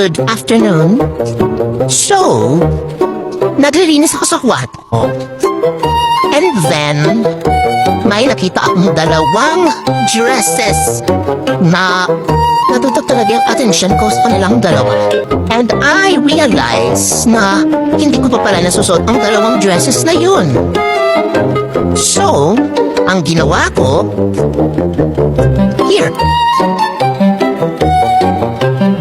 Good afternoon. So, naglilinis ako sa kwarto. And then, may nakita akong dalawang dresses na natutok talaga yung attention ko sa kanilang dalawa. And I realized na hindi ko pa pala nasusuot ang dalawang dresses na yun. So, ang ginawa ko, here.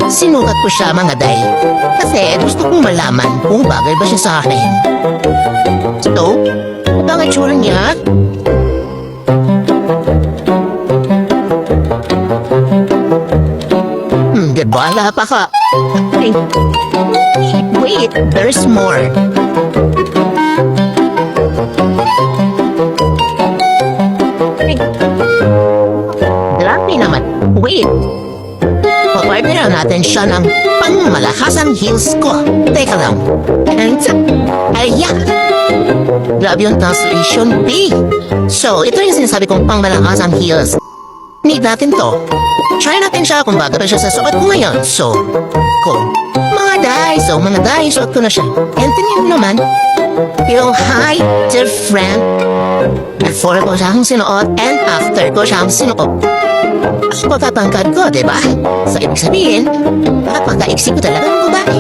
Sinukat ko siya mga day. Kasi gusto kong malaman kung bagay ba siya sa akin. So, ito ang itsura niya. Diba? Lapa ka. Wait, there's more. Grabe naman. Wait. Papartneran natin siya ng pangmalakasang heels ko. Teka lang. And, ayan. Grabe yung translation B. So, ito yung sinasabi kong pangmalakasang heels. Need natin to. Try natin siya kung bago pa siya sa suot ko ngayon. So, mga day, suot ko na siya. And tingin naman, yung hi, dear friend. Before ko siyang sinuot and after ko siyang sinuot. Ako katangkad ko, diba? So, ibig sabihin, napaka-iksi ko talaga ng babae.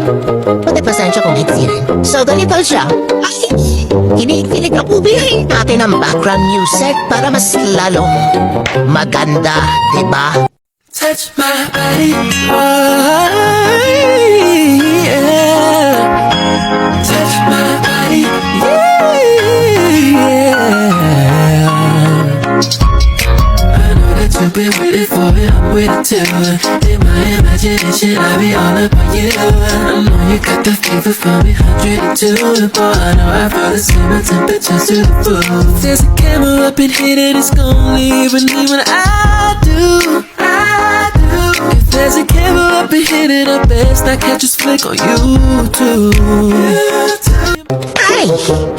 Pati pasensya kong iksi rin. So, ganito siya. Ay, kinikilig ako bilhin natin ang background music para mas lalong maganda, diba? Touch my body, yeah. Touch my body, yeah. I know that you've been waiting for it, I'm waiting too. In my imagination, I be all up on you. I know you got the fever for me, 102. Boy, I know I feel the same, my temperature's through the roof. There's a camera up in here that is gon' leave me when I do. If there's a camera up in here, then I best I catch a flick on YouTube. Ay!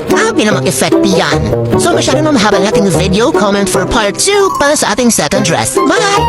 Grabe namang effect yan. So masyado na mahaba nating video. Comment for part 2 para sa ating second dress. Bye!